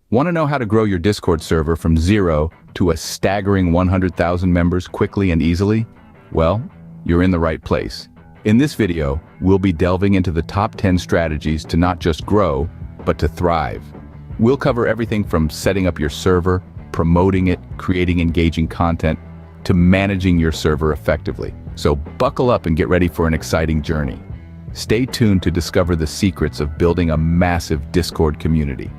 Want to know how to grow your Discord server from 0 to a staggering 100,000 members quickly and easily? Well, you're in the right place. In this video, we'll be delving into the top 10 strategies to not just grow, but to thrive. We'll cover everything from setting up your server, promoting it, creating engaging content, to managing your server effectively. So buckle up and get ready for an exciting journey. Stay tuned to discover the secrets of building a massive Discord community.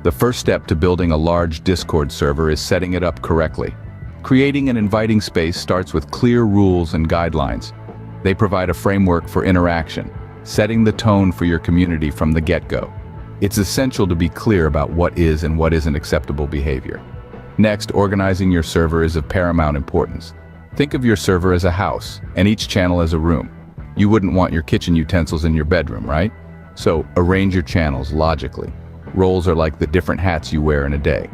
The first step to building a large Discord server is setting it up correctly. Creating an inviting space starts with clear rules and guidelines. They provide a framework for interaction, setting the tone for your community from the get-go. It's essential to be clear about what is and what isn't acceptable behavior. Next, organizing your server is of paramount importance. Think of your server as a house, and each channel as a room. You wouldn't want your kitchen utensils in your bedroom, right? So, arrange your channels logically. Roles are like the different hats you wear in a day.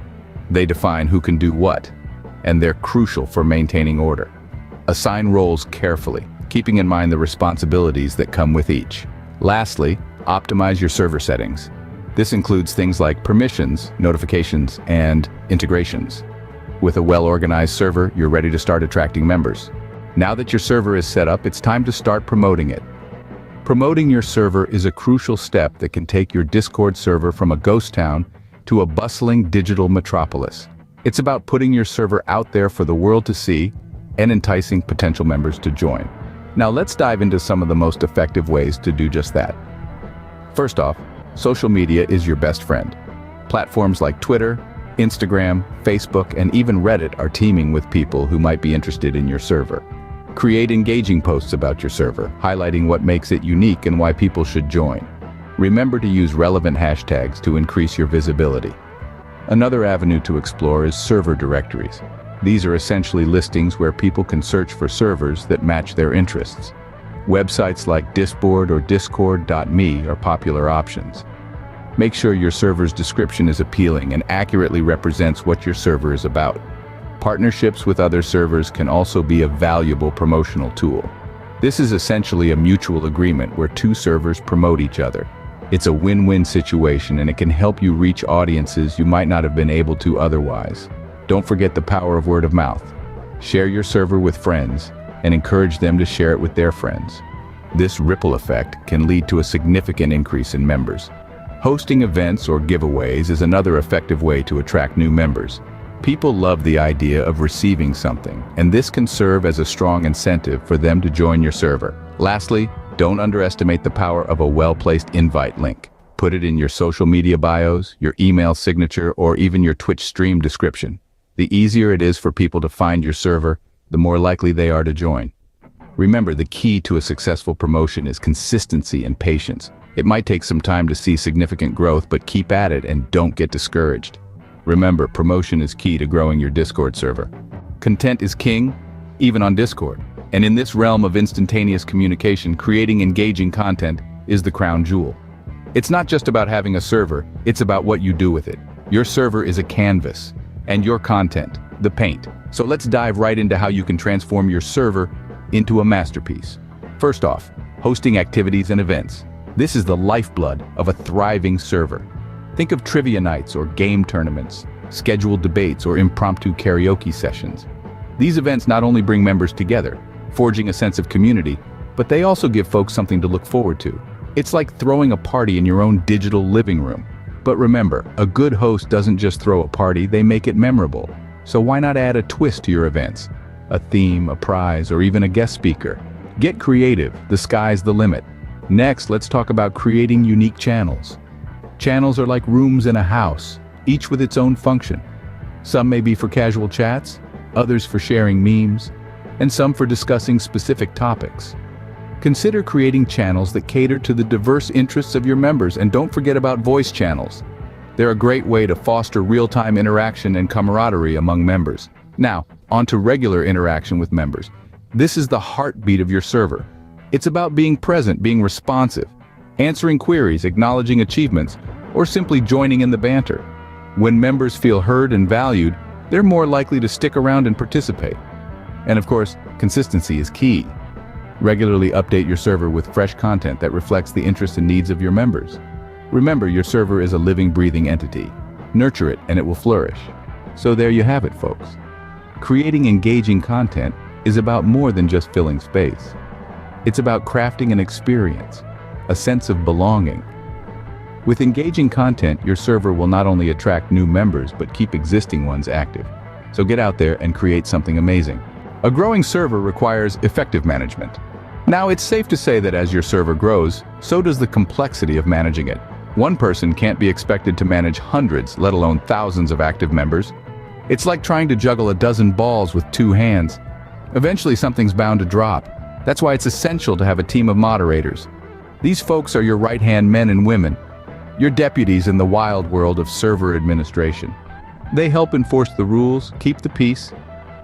They define who can do what, and they're crucial for maintaining order. Assign roles carefully, keeping in mind the responsibilities that come with each. Lastly, optimize your server settings. This includes things like permissions, notifications, and integrations. With a well-organized server, you're ready to start attracting members. Now that your server is set up, it's time to start promoting it. Promoting your server is a crucial step that can take your Discord server from a ghost town to a bustling digital metropolis. It's about putting your server out there for the world to see and enticing potential members to join. Now let's dive into some of the most effective ways to do just that. First off, social media is your best friend. Platforms like Twitter, Instagram, Facebook, and even Reddit are teeming with people who might be interested in your server. Create engaging posts about your server, highlighting what makes it unique and why people should join. Remember to use relevant hashtags to increase your visibility. Another avenue to explore is server directories. These are essentially listings where people can search for servers that match their interests. Websites like Disboard or Discord.me are popular options. Make sure your server's description is appealing and accurately represents what your server is about. Partnerships with other servers can also be a valuable promotional tool. This is essentially a mutual agreement where two servers promote each other. It's a win-win situation, and it can help you reach audiences you might not have been able to otherwise. Don't forget the power of word of mouth. Share your server with friends and encourage them to share it with their friends. This ripple effect can lead to a significant increase in members. Hosting events or giveaways is another effective way to attract new members. People love the idea of receiving something, and this can serve as a strong incentive for them to join your server. Lastly, don't underestimate the power of a well-placed invite link. Put it in your social media bios, your email signature, or even your Twitch stream description. The easier it is for people to find your server, the more likely they are to join. Remember, the key to a successful promotion is consistency and patience. It might take some time to see significant growth, but keep at it and don't get discouraged. Remember, promotion is key to growing your Discord server. Content is king, even on Discord. And in this realm of instantaneous communication, creating engaging content is the crown jewel. It's not just about having a server, it's about what you do with it. Your server is a canvas, and your content, the paint. So let's dive right into how you can transform your server into a masterpiece. First off, hosting activities and events. This is the lifeblood of a thriving server. Think of trivia nights or game tournaments, scheduled debates or impromptu karaoke sessions. These events not only bring members together, forging a sense of community, but they also give folks something to look forward to. It's like throwing a party in your own digital living room. But remember, a good host doesn't just throw a party, they make it memorable. So why not add a twist to your events? A theme, a prize, or even a guest speaker. Get creative, the sky's the limit. Next, let's talk about creating unique channels. Channels are like rooms in a house, each with its own function. Some may be for casual chats, others for sharing memes, and some for discussing specific topics. Consider creating channels that cater to the diverse interests of your members, and don't forget about voice channels. They're a great way to foster real-time interaction and camaraderie among members. Now, on to regular interaction with members. This is the heartbeat of your server. It's about being present, being responsive, answering queries, acknowledging achievements, or simply joining in the banter. When members feel heard and valued, they're more likely to stick around and participate. And of course, consistency is key. Regularly update your server with fresh content that reflects the interests and needs of your members. Remember, your server is a living, breathing entity. Nurture it and it will flourish. So there you have it, folks. Creating engaging content is about more than just filling space. It's about crafting an experience, a sense of belonging. With engaging content, your server will not only attract new members but keep existing ones active. So get out there and create something amazing. A growing server requires effective management. Now, it's safe to say that as your server grows, so does the complexity of managing it. One person can't be expected to manage hundreds, let alone thousands of active members. It's like trying to juggle a dozen balls with two hands. Eventually, something's bound to drop. That's why it's essential to have a team of moderators. These folks are your right-hand men and women, your deputies in the wild world of server administration. They help enforce the rules, keep the peace,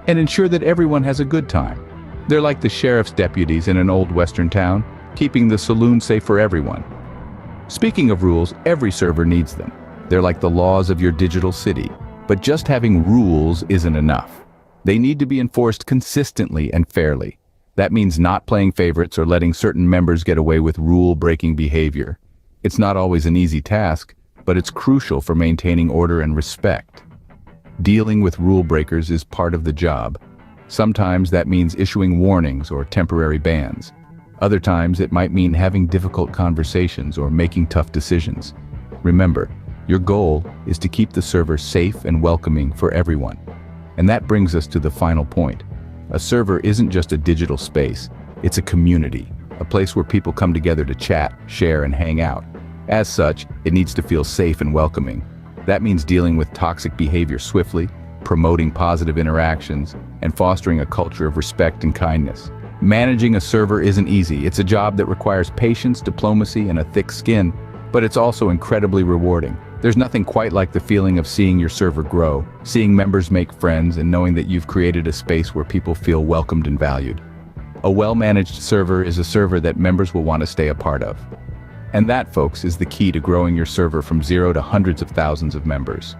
and ensure that everyone has a good time. They're like the sheriff's deputies in an old western town, keeping the saloon safe for everyone. Speaking of rules, every server needs them. They're like the laws of your digital city. But just having rules isn't enough. They need to be enforced consistently and fairly. That means not playing favorites or letting certain members get away with rule-breaking behavior. It's not always an easy task, but it's crucial for maintaining order and respect. Dealing with rule breakers is part of the job. Sometimes that means issuing warnings or temporary bans. Other times it might mean having difficult conversations or making tough decisions. Remember, your goal is to keep the server safe and welcoming for everyone. And that brings us to the final point. A server isn't just a digital space, it's a community, a place where people come together to chat, share, and hang out. As such, it needs to feel safe and welcoming. That means dealing with toxic behavior swiftly, promoting positive interactions, and fostering a culture of respect and kindness. Managing a server isn't easy. It's a job that requires patience, diplomacy, and a thick skin, but it's also incredibly rewarding. There's nothing quite like the feeling of seeing your server grow, seeing members make friends, and knowing that you've created a space where people feel welcomed and valued. A well-managed server is a server that members will want to stay a part of. And that, folks, is the key to growing your server from 0 to hundreds of thousands of members.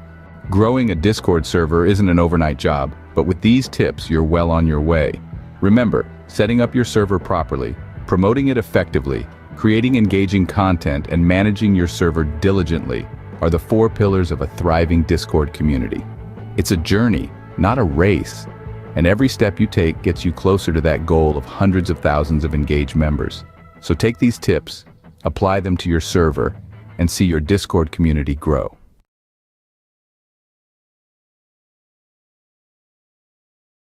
Growing a Discord server isn't an overnight job, but with these tips, you're well on your way. Remember, setting up your server properly, promoting it effectively, creating engaging content, and managing your server diligently are the 4 pillars of a thriving Discord community. It's a journey, not a race, and every step you take gets you closer to that goal of hundreds of thousands of engaged members. So take these tips, apply them to your server, and see your Discord community grow.